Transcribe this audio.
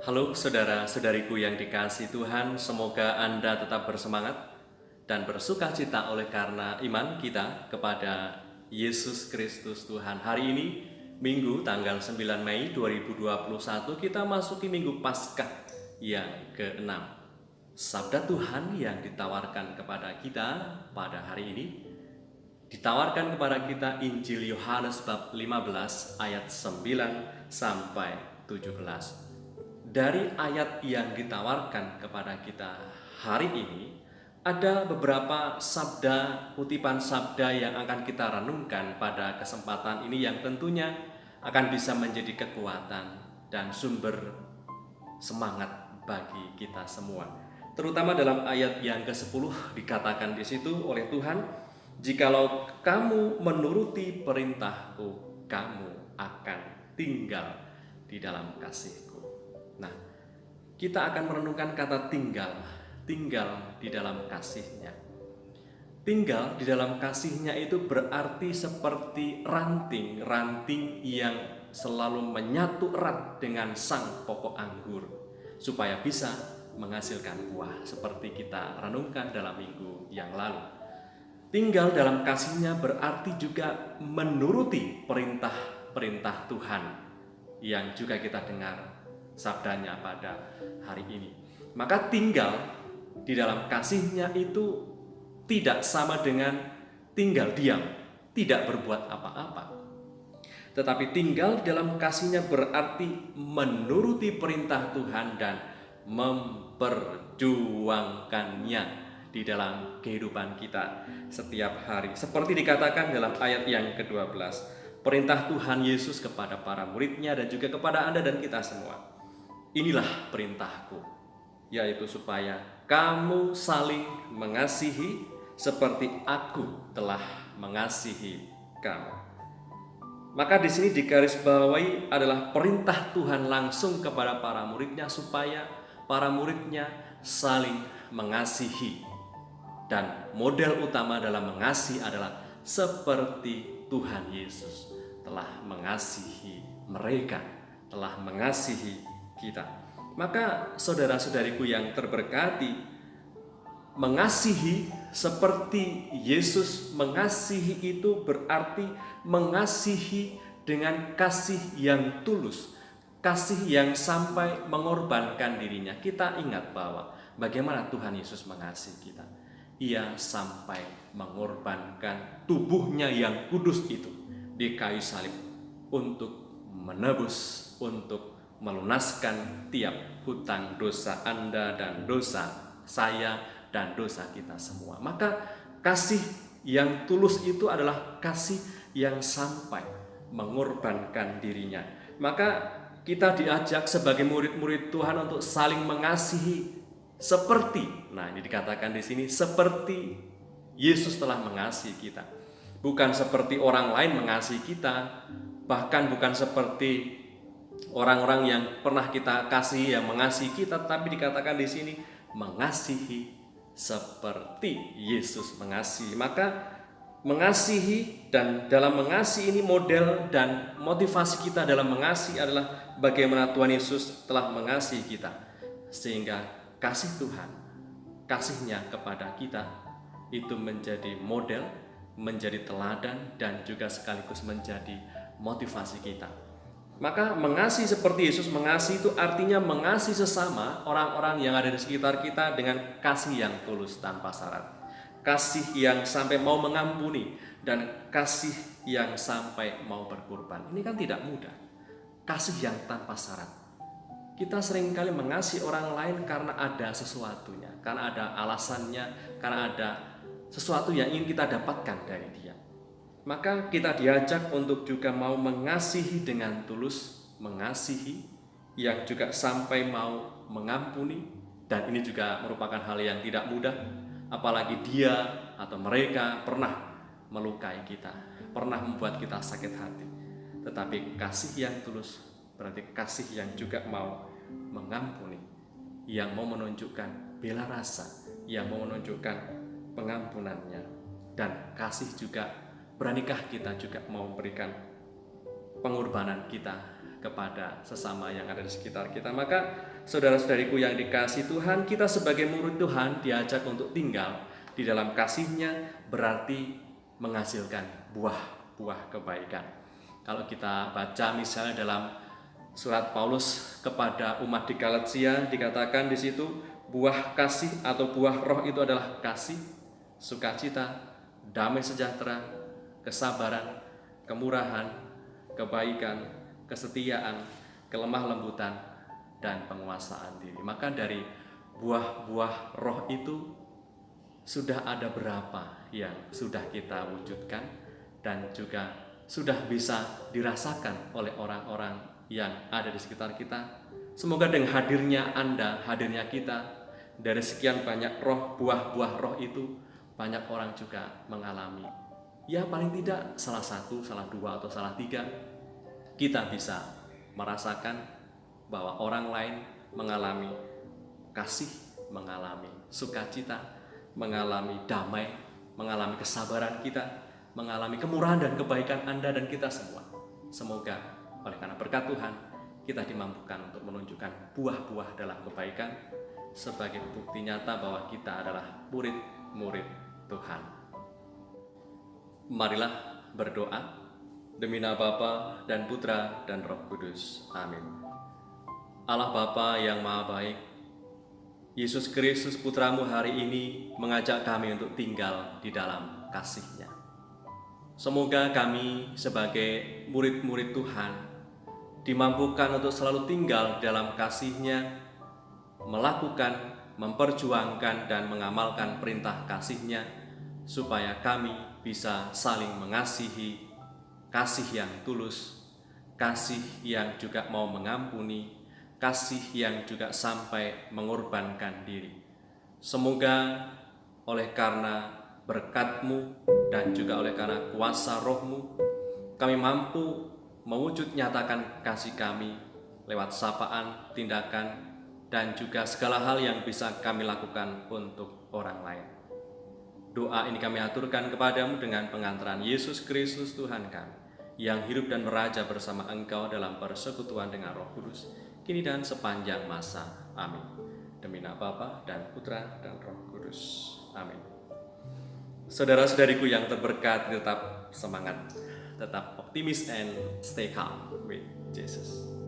Halo saudara-saudariku yang dikasihi Tuhan, semoga Anda tetap bersemangat dan bersuka cita oleh karena iman kita kepada Yesus Kristus Tuhan. Hari ini, Minggu tanggal 9 Mei 2021, kita masuki Minggu Paskah yang ke-6. Sabda Tuhan yang ditawarkan kepada kita pada hari ini, ditawarkan kepada kita Injil Yohanes bab 15 ayat 9 sampai 17. Dari ayat yang ditawarkan kepada kita hari ini, ada beberapa sabda, kutipan sabda yang akan kita renungkan pada kesempatan ini yang tentunya akan bisa menjadi kekuatan dan sumber semangat bagi kita semua. Terutama dalam ayat yang ke-10 dikatakan di situ oleh Tuhan, "Jikalau kamu menuruti perintahku, kamu akan tinggal di dalam kasih." Nah, kita akan merenungkan kata tinggal di dalam kasihnya. Tinggal di dalam kasihnya itu berarti seperti ranting yang selalu menyatu erat dengan sang pokok anggur, supaya bisa menghasilkan buah seperti kita renungkan dalam minggu yang lalu. Tinggal dalam kasihnya berarti juga menuruti perintah-perintah Tuhan yang juga kita dengar sabdanya pada hari ini. Maka tinggal di dalam kasihnya itu tidak sama dengan tinggal diam, tidak berbuat apa-apa. Tetapi tinggal di dalam kasihnya berarti menuruti perintah Tuhan dan memperjuangkannya di dalam kehidupan kita setiap hari. Seperti dikatakan dalam ayat yang ke-12, perintah Tuhan Yesus kepada para muridnya dan juga kepada Anda dan kita semua. Inilah perintahku, yaitu supaya kamu saling mengasihi seperti aku telah mengasihi kamu. Maka di sini digarisbawahi adalah perintah Tuhan langsung kepada para muridnya supaya para muridnya saling mengasihi. Dan model utama dalam mengasihi adalah seperti Tuhan Yesus telah mengasihi mereka, telah mengasihi kita. Maka saudara-saudariku yang terberkati, mengasihi seperti Yesus mengasihi itu berarti mengasihi dengan kasih yang tulus, kasih yang sampai mengorbankan dirinya. Kita ingat bahwa bagaimana Tuhan Yesus mengasihi kita. Ia sampai mengorbankan tubuhnya yang kudus itu di kayu salib untuk menebus, untuk melunaskan tiap hutang dosa Anda dan dosa saya dan dosa kita semua. Maka kasih yang tulus itu adalah kasih yang sampai mengorbankan dirinya. Maka kita diajak sebagai murid-murid Tuhan untuk saling mengasihi seperti, nah ini dikatakan di sini, seperti Yesus telah mengasihi kita. Bukan seperti orang lain mengasihi kita, bahkan bukan seperti orang-orang yang pernah kita kasihi yang mengasihi kita, tapi dikatakan di sini mengasihi seperti Yesus mengasihi. Maka mengasihi, dan dalam mengasihi ini model dan motivasi kita dalam mengasihi adalah bagaimana Tuhan Yesus telah mengasihi kita, sehingga kasih Tuhan, kasihnya kepada kita itu menjadi model, menjadi teladan, dan juga sekaligus menjadi motivasi kita. Maka mengasihi seperti Yesus mengasihi itu artinya mengasihi sesama orang-orang yang ada di sekitar kita dengan kasih yang tulus tanpa syarat. Kasih yang sampai mau mengampuni dan kasih yang sampai mau berkorban. Ini kan tidak mudah. Kasih yang tanpa syarat. Kita seringkali mengasihi orang lain karena ada sesuatunya, karena ada alasannya, karena ada sesuatu yang ingin kita dapatkan dari dia. Maka kita diajak untuk juga mau mengasihi dengan tulus, mengasihi yang juga sampai mau mengampuni. Dan ini juga merupakan hal yang tidak mudah, apalagi dia atau mereka pernah melukai kita, pernah membuat kita sakit hati. Tetapi kasih yang tulus berarti kasih yang juga mau mengampuni, yang mau menunjukkan bela rasa, yang mau menunjukkan pengampunannya. Dan kasih juga, beranikah kita juga mau memberikan pengorbanan kita kepada sesama yang ada di sekitar kita. Maka saudara-saudariku yang dikasihi Tuhan, kita sebagai murid Tuhan diajak untuk tinggal di dalam kasih-Nya, berarti menghasilkan buah-buah kebaikan. Kalau kita baca misalnya dalam surat Paulus kepada umat di Galatia, dikatakan di situ buah kasih atau buah roh itu adalah kasih, sukacita, damai sejahtera, kesabaran, kemurahan, kebaikan, kesetiaan, kelemah lembutan, dan penguasaan diri. Maka dari buah-buah roh itu sudah ada berapa yang sudah kita wujudkan dan juga sudah bisa dirasakan oleh orang-orang yang ada di sekitar kita. Semoga dengan hadirnya Anda, hadirnya kita, dari sekian banyak roh, buah-buah roh itu, banyak orang juga mengalami, ya paling tidak salah satu, salah dua, atau salah tiga, kita bisa merasakan bahwa orang lain mengalami kasih, mengalami sukacita, mengalami damai, mengalami kesabaran kita, mengalami kemurahan dan kebaikan Anda dan kita semua. Semoga oleh karena berkat Tuhan, kita dimampukan untuk menunjukkan buah-buah dalam kebaikan sebagai bukti nyata bahwa kita adalah murid-murid Tuhan. Marilah berdoa. Demi nama Bapa dan Putra dan Roh Kudus. Amin. Allah Bapa yang Maha Baik, Yesus Kristus Putramu hari ini mengajak kami untuk tinggal di dalam kasih-Nya. Semoga kami sebagai murid-murid Tuhan dimampukan untuk selalu tinggal dalam kasih-Nya, melakukan, memperjuangkan, dan mengamalkan perintah kasih-Nya, supaya kami bisa saling mengasihi, kasih yang tulus, kasih yang juga mau mengampuni, kasih yang juga sampai mengorbankan diri. Semoga oleh karena berkat-Mu dan juga oleh karena kuasa Roh-Mu, kami mampu mewujud nyatakan kasih kami lewat sapaan, tindakan, dan juga segala hal yang bisa kami lakukan untuk orang lain. Doa ini kami aturkan kepadamu dengan pengantaran Yesus Kristus Tuhan kami, yang hidup dan meraja bersama Engkau dalam persekutuan dengan Roh Kudus, kini dan sepanjang masa. Amin. Demi nama Bapa dan Putra dan Roh Kudus. Amin. Saudara-saudariku yang terberkati, tetap semangat, tetap optimis, and stay calm with Jesus.